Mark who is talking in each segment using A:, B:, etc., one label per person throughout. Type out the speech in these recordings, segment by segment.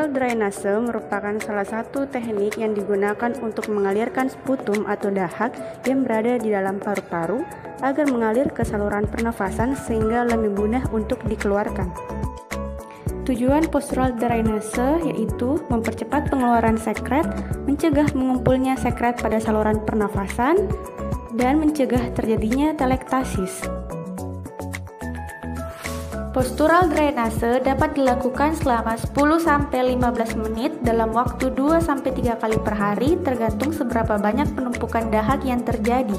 A: Postural drainase merupakan salah satu teknik yang digunakan untuk mengalirkan sputum atau dahak yang berada di dalam paru-paru agar mengalir ke saluran pernafasan sehingga lebih mudah untuk dikeluarkan. Tujuan postural drainase yaitu mempercepat pengeluaran sekret, mencegah mengumpulnya sekret pada saluran pernafasan, dan mencegah terjadinya telektasis. Postural drainase dapat dilakukan selama 10-15 menit dalam waktu 2-3 kali per hari tergantung seberapa banyak penumpukan dahak yang terjadi.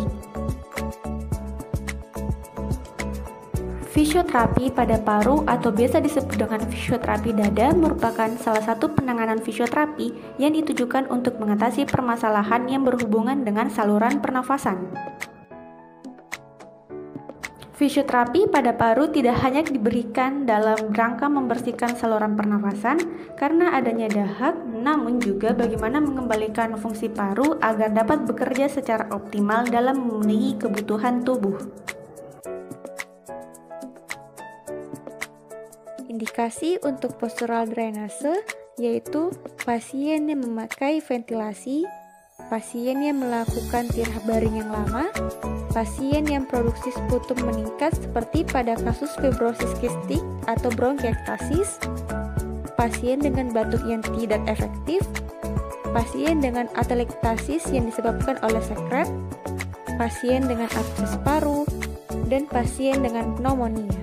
A: Fisioterapi pada paru atau biasa disebut dengan fisioterapi dada merupakan salah satu penanganan fisioterapi yang ditujukan untuk mengatasi permasalahan yang berhubungan dengan saluran pernafasan. Fisioterapi pada paru tidak hanya diberikan dalam rangka membersihkan saluran pernafasan karena adanya dahak, namun juga bagaimana mengembalikan fungsi paru agar dapat bekerja secara optimal dalam memenuhi kebutuhan tubuh. Indikasi untuk postural drainase yaitu pasien yang memakai ventilasi, pasien yang melakukan tirah baring yang lama, pasien yang produksi sputum meningkat seperti pada kasus fibrosis kistik atau bronkiektasis, pasien dengan batuk yang tidak efektif, pasien dengan atelektasis yang disebabkan oleh sekret, pasien dengan abses paru, dan pasien dengan pneumonia.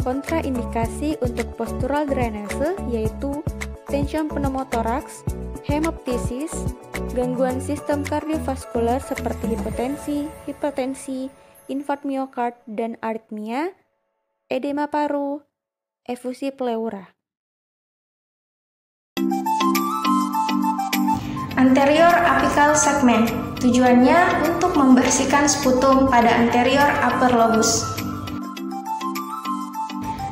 A: Kontraindikasi untuk postural drainase yaitu tension pneumotoraks, hemoptysis, gangguan sistem kardiovaskular seperti hipertensi, infark miokard dan aritmia, edema paru, efusi pleura.
B: Anterior apical segment tujuannya untuk membersihkan sputum pada anterior upper lobus.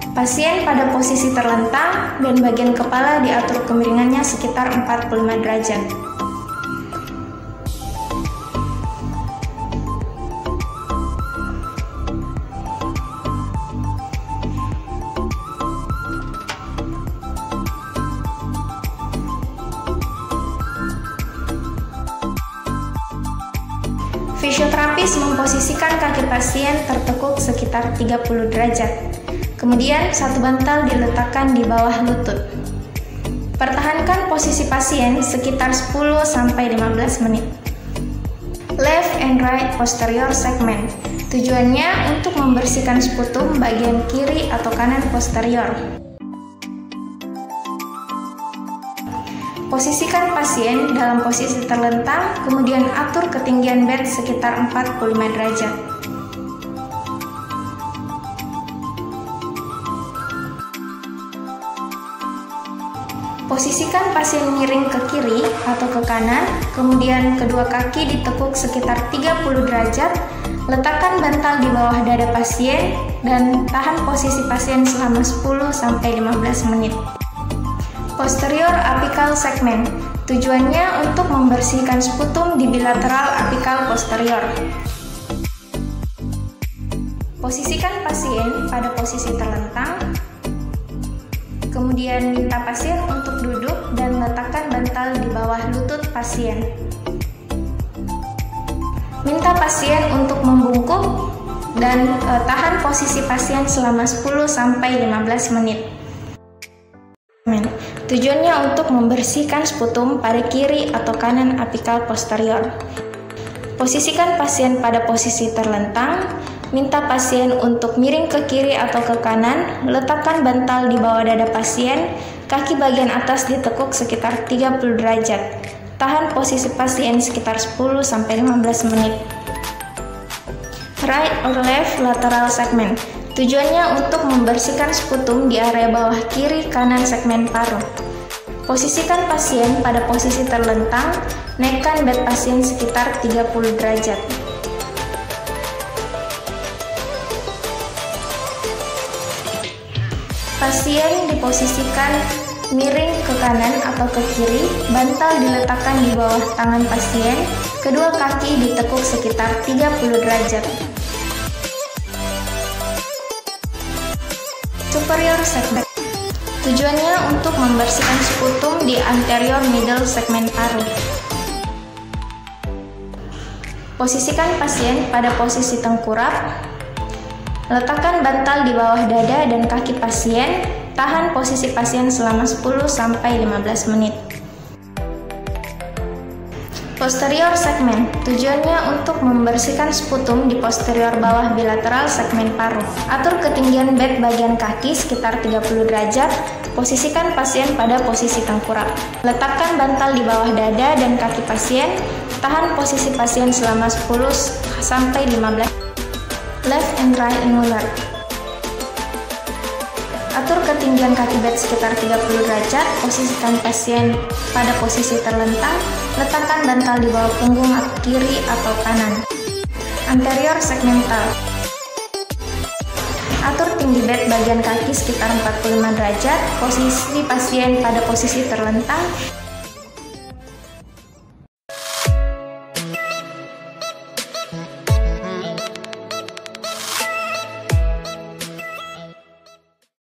B: Pasien pada posisi terlentang dan bagian kepala diatur kemiringannya sekitar 45 derajat. Fisioterapis memposisikan kaki pasien tertekuk sekitar 30 derajat. Kemudian satu bantal diletakkan di bawah lutut. Pertahankan posisi pasien sekitar 10-15 menit. Left and right posterior segment. Tujuannya untuk membersihkan sputum bagian kiri atau kanan posterior. Posisikan pasien dalam posisi terlentang, kemudian atur ketinggian bed sekitar 45 derajat. Posisikan pasien miring ke kiri atau ke kanan, kemudian kedua kaki ditekuk sekitar 30 derajat, letakkan bantal di bawah dada pasien, dan tahan posisi pasien selama 10-15 menit. Posterior apical segment, tujuannya untuk membersihkan sputum di bilateral apical posterior. Posisikan pasien pada posisi terlentang, kemudian minta pasien untuk duduk dan letakkan bantal di bawah lutut pasien. Minta pasien untuk membungkuk dan tahan posisi pasien selama 10-15 menit. Tujuannya untuk membersihkan sputum pada kiri atau kanan apical posterior. Posisikan pasien pada posisi terlentang, minta pasien untuk miring ke kiri atau ke kanan, letakkan bantal di bawah dada pasien, kaki bagian atas ditekuk sekitar 30 derajat. Tahan posisi pasien sekitar 10-15 menit. Right or left lateral segment. Tujuannya untuk membersihkan sputum di area bawah kiri kanan segmen paru. Posisikan pasien pada posisi terlentang, naikkan bed pasien sekitar 30 derajat. Pasien diposisikan miring ke kanan atau ke kiri, bantal diletakkan di bawah tangan pasien, kedua kaki ditekuk sekitar 30 derajat. superior segmen. Tujuannya untuk membersihkan sputum di anterior middle segmen paru. Posisikan pasien pada posisi tengkurap. Letakkan bantal di bawah dada dan kaki pasien. Tahan posisi pasien selama 10-15 menit. Posterior segmen. Tujuannya untuk membersihkan sputum di posterior bawah bilateral segmen paru. Atur ketinggian bed bagian kaki sekitar 30 derajat. Posisikan pasien pada posisi tengkurap. Letakkan bantal di bawah dada dan kaki pasien. Tahan posisi pasien selama 10-15. Left and right ingular. Atur ketinggian kaki bed sekitar 30 derajat, posisikan pasien pada posisi terlentang, letakkan bantal di bawah punggung kiri atau kanan. Anterior segmental. Atur tinggi bed bagian kaki sekitar 45 derajat, posisi pasien pada posisi terlentang,